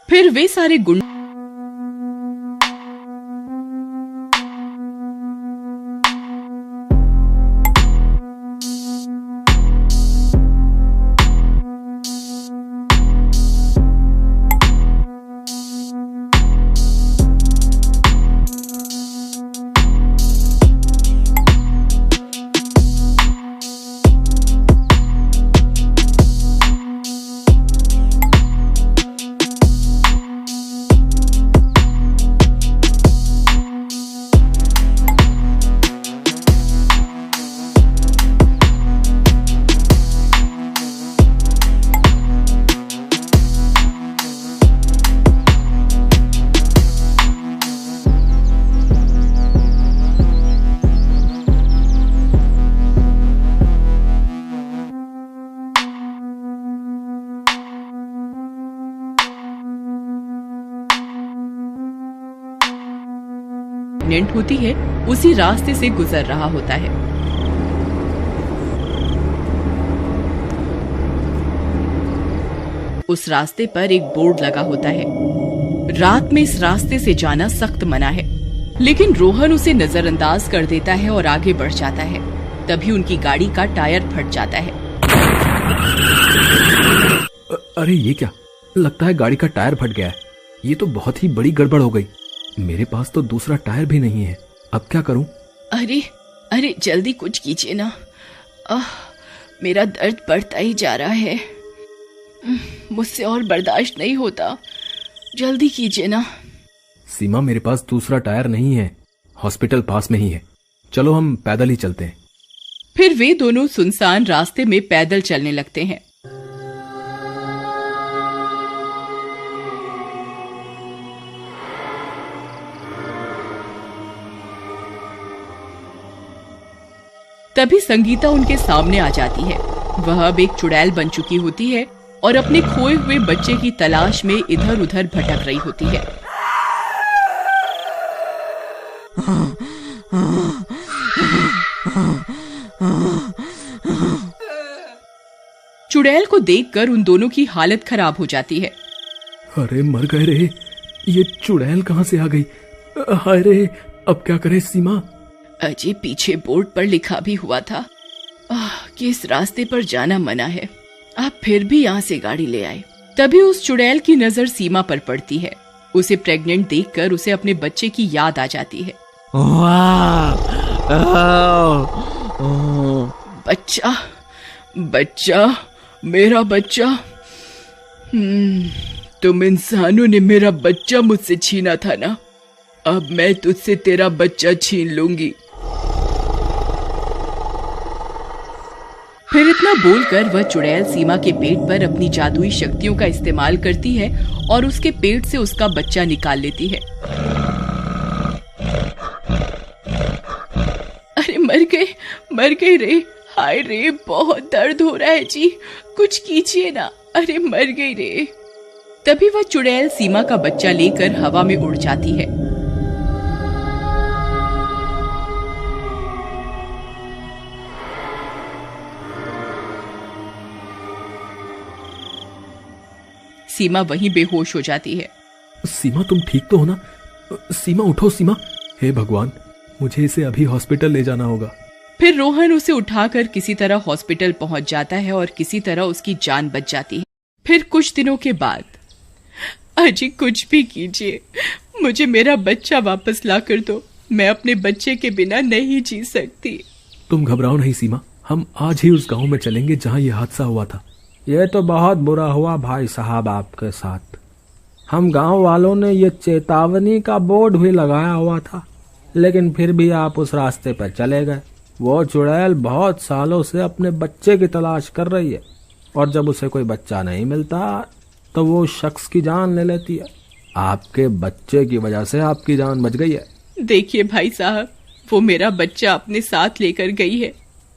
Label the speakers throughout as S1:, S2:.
S1: फिर वे सारे गुंडे प्रेग्नेंट होती है उसी रास्ते से गुजर रहा होता है। उस रास्ते पर एक बोर्ड लगा होता है, रात में इस रास्ते से जाना सख्त मना है, लेकिन रोहन उसे नजरअंदाज कर देता है और आगे बढ़ जाता है। तभी उनकी गाड़ी का टायर फट जाता है।
S2: अरे ये क्या, लगता है गाड़ी का टायर फट गया है। ये तो बहुत ही बड़ी गड़बड़ हो गई। मेरे पास तो दूसरा टायर भी नहीं है, अब क्या करूं?
S1: अरे अरे जल्दी कुछ कीजिए ना, मेरा दर्द बढ़ता ही जा रहा है, मुझसे और बर्दाश्त नहीं होता, जल्दी कीजिए ना।
S2: सीमा, मेरे पास दूसरा टायर नहीं है, हॉस्पिटल पास में ही है, चलो हम पैदल ही चलते हैं।
S1: फिर वे दोनों सुनसान रास्ते में पैदल चलने लगते हैं। तभी संगीता उनके सामने आ जाती है। वह अब एक चुड़ैल बन चुकी होती है और अपने खोए हुए बच्चे की तलाश में इधर उधर भटक रही होती है। चुड़ैल को देखकर उन दोनों की हालत खराब हो जाती है।
S2: अरे मर गए रे, ये चुड़ैल कहाँ से आ गई? हाय रे, अब क्या करें सीमा?
S1: अजय, पीछे बोर्ड पर लिखा भी हुआ था कि इस रास्ते पर जाना मना है, आप फिर भी यहाँ से गाड़ी ले आए। तभी उस चुड़ैल की नजर सीमा पर पड़ती है। उसे प्रेग्नेंट देखकर उसे अपने बच्चे की याद आ जाती है। बच्चा, बच्चा, मेरा बच्चा, तुम इंसानों ने मेरा बच्चा मुझसे छीना था ना, अब मैं तुझसे तेरा बच्चा छीन लूंगी। फिर इतना बोलकर वह चुड़ैल सीमा के पेट पर अपनी जादुई शक्तियों का इस्तेमाल करती है और उसके पेट से उसका बच्चा निकाल लेती है। अरे मर गए रे, हाय रे, बहुत दर्द हो रहा है जी, कुछ कीजिए ना, अरे मर गई रे। तभी वह चुड़ैल सीमा का बच्चा लेकर हवा में उड़ जाती है। सीमा वहीं बेहोश हो जाती है।
S2: सीमा, तुम ठीक तो हो ना? सीमा, उठो सीमा, हे भगवान, मुझे इसे अभी हॉस्पिटल ले जाना होगा।
S1: फिर रोहन उसे उठाकर किसी तरह हॉस्पिटल पहुंच जाता है और किसी तरह उसकी जान बच जाती है। फिर कुछ दिनों के बाद, अजी कुछ भी कीजिए, मुझे मेरा बच्चा वापस ला कर दो, मैं अपने बच्चे के बिना नहीं जी सकती।
S2: तुम घबराओ नहीं सीमा, हम आज ही उस गांव में चलेंगे जहां ये हादसा हुआ था।
S3: ये तो बहुत बुरा हुआ भाई साहब आपके साथ। हम गांव वालों ने ये चेतावनी का बोर्ड भी लगाया हुआ था, लेकिन फिर भी आप उस रास्ते पर चले गए। वो चुड़ैल बहुत सालों से अपने बच्चे की तलाश कर रही है और जब उसे कोई बच्चा नहीं मिलता तो वो शख्स की जान ले लेती है। आपके बच्चे की वजह से आपकी जान बच गई है।
S1: देखिए भाई साहब, वो मेरा बच्चा अपने साथ लेकर गई है,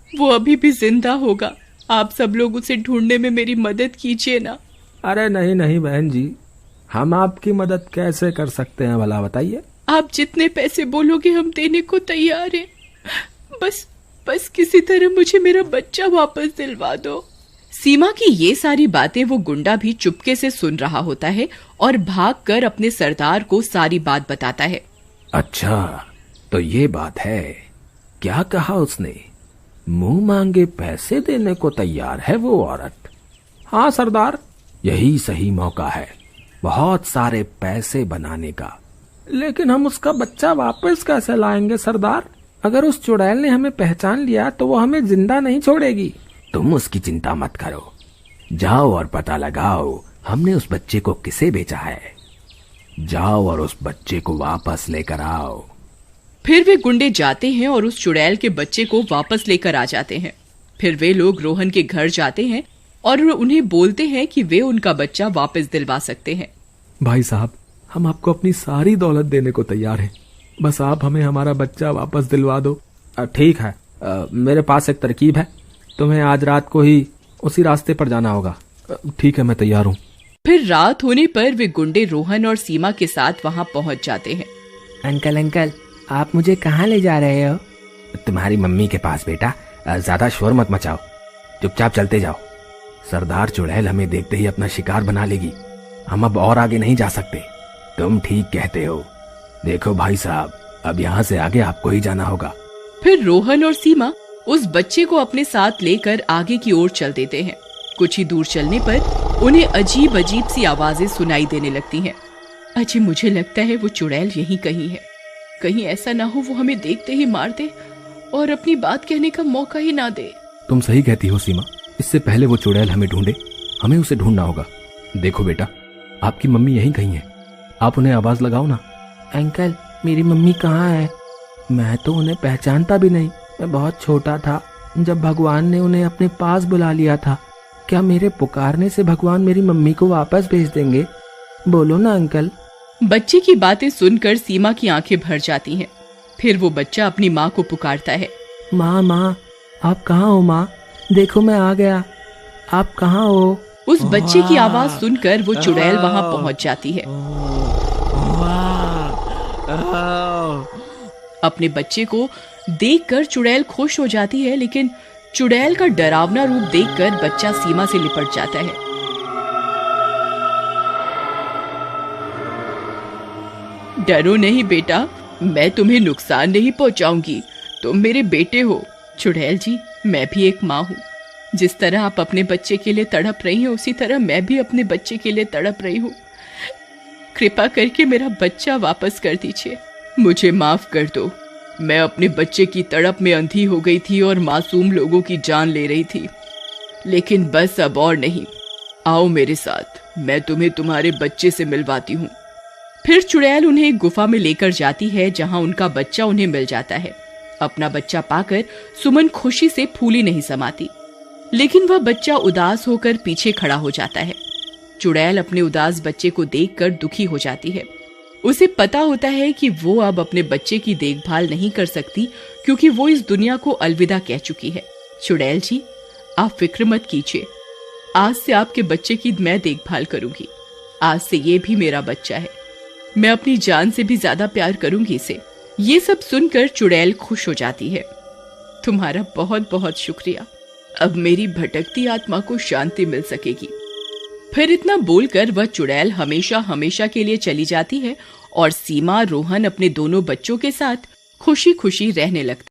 S1: वो अभी भी जिंदा होगा, आप सब लोग उसे ढूंढने में मेरी मदद कीजिए ना।
S3: अरे नहीं नहीं बहन जी, हम आपकी मदद कैसे कर सकते हैं भला बताइए?
S1: आप जितने पैसे बोलोगे हम देने को तैयार हैं, बस किसी तरह मुझे मेरा बच्चा वापस दिलवा दो। सीमा की ये सारी बातें वो गुंडा भी चुपके से सुन रहा होता है और भागकर अपने सरदार को सारी बात बताता है।
S2: अच्छा, तो ये बात है। क्या कहा उसने? मुंह मांगे पैसे देने को तैयार है वो औरत।
S3: हाँ सरदार,
S2: यही सही मौका है बहुत सारे पैसे बनाने का।
S3: लेकिन हम उसका बच्चा वापस कैसे लाएंगे सरदार? अगर उस चुड़ैल ने हमें पहचान लिया तो वो हमें जिंदा नहीं छोड़ेगी।
S2: तुम उसकी चिंता मत करो, जाओ और पता लगाओ हमने उस बच्चे को किसे बेचा है। जाओ और उस बच्चे को वापस लेकर आओ।
S1: फिर वे गुंडे जाते हैं और उस चुड़ैल के बच्चे को वापस लेकर आ जाते हैं। फिर वे लोग रोहन के घर जाते हैं और उन्हें बोलते हैं कि वे उनका बच्चा वापस दिलवा सकते हैं।
S2: भाई साहब, हम आपको अपनी सारी दौलत देने को तैयार हैं, बस आप हमें हमारा बच्चा वापस दिलवा दो।
S3: ठीक है, मेरे पास एक तरकीब है। तुम्हें आज रात को ही उसी रास्ते पर जाना होगा।
S2: ठीक है, मैं तैयार हूँ।
S1: फिर रात होने पर वे गुंडे रोहन और सीमा के साथ वहाँ पहुँच जाते हैं।
S3: अंकल, आप मुझे कहाँ ले जा रहे हो?
S2: तुम्हारी मम्मी के पास बेटा। ज्यादा शोर मत मचाओ, चुपचाप चलते जाओ। सरदार चुड़ैल हमें देखते ही अपना शिकार बना लेगी। हम अब और आगे नहीं जा सकते। तुम ठीक कहते हो। देखो भाई साहब, अब यहाँ से आगे आपको ही जाना होगा।
S1: फिर रोहन और सीमा उस बच्चे को अपने साथ लेकर आगे की ओर चल देते हैं। कुछ ही दूर चलने पर उन्हें अजीब अजीब सी आवाजें सुनाई देने लगती हैं। अजी, मुझे लगता है वो चुड़ैल यहीं कहीं है। कहीं ऐसा ना हो वो हमें देखते ही मार दे और अपनी बात कहने का मौका ही ना दे।
S2: तुम सही कहती हो सीमा, इससे पहले वो चुड़ैल हमें ढूंढे, हमें उसे ढूंढना होगा। देखो बेटा, आपकी मम्मी यहीं कहीं है, आप उन्हें आवाज लगाओ ना।
S3: अंकल, मेरी मम्मी कहाँ है? मैं तो उन्हें पहचानता भी नहीं। मैं बहुत छोटा था जब भगवान ने उन्हें अपने पास बुला लिया था। क्या मेरे पुकारने से भगवान मेरी मम्मी को वापस भेज देंगे? बोलो ना अंकल।
S1: बच्चे की बातें सुनकर सीमा की आंखें भर जाती हैं। फिर वो बच्चा अपनी माँ को पुकारता है।
S3: माँ, आप कहाँ हो माँ? देखो मैं आ गया। आप कहाँ हो?
S1: उस बच्चे की आवाज सुनकर वो चुड़ैल वहाँ पहुँच जाती है। अपने बच्चे को देखकर चुड़ैल खुश हो जाती है, लेकिन चुड़ैल का डरावना रूप देखकर बच्चा सीमा से लिपट जाता है। डरो नहीं बेटा, मैं तुम्हें नुकसान नहीं पहुंचाऊंगी। तुम मेरे बेटे हो। चुड़ैल जी, मैं भी एक माँ हूँ। जिस तरह आप अपने बच्चे के लिए तड़प रही हो, उसी तरह मैं भी अपने बच्चे के लिए तड़प रही हूँ। कृपा करके मेरा बच्चा वापस कर दीजिए। मुझे माफ कर दो। मैं अपने बच्चे की तड़प में अंधी हो गई थी और मासूम लोगों की जान ले रही थी, लेकिन बस अब और नहीं। आओ मेरे साथ, मैं तुम्हें तुम्हारे बच्चे से मिलवाती हूँ। फिर चुड़ैल उन्हें एक गुफा में लेकर जाती है, जहाँ उनका बच्चा उन्हें मिल जाता है। अपना बच्चा पाकर सुमन खुशी से फूली नहीं समाती, लेकिन वह बच्चा उदास होकर पीछे खड़ा हो जाता है। चुड़ैल अपने उदास बच्चे को देखकर दुखी हो जाती है। उसे पता होता है कि वो अब अपने बच्चे की देखभाल नहीं कर सकती, क्योंकि वो इस दुनिया को अलविदा कह चुकी है। चुड़ैल जी, आप फिक्र मत कीजिए। आज से आपके बच्चे की मैं देखभाल करूंगी। आज से ये भी मेरा बच्चा है। मैं अपनी जान से भी ज्यादा प्यार करूंगी इसे। ये सब सुनकर चुड़ैल खुश हो जाती है। तुम्हारा बहुत बहुत शुक्रिया। अब मेरी भटकती आत्मा को शांति मिल सकेगी। फिर इतना बोलकर वह चुड़ैल हमेशा हमेशा के लिए चली जाती है और सीमा रोहन अपने दोनों बच्चों के साथ खुशी खुशी रहने लगती।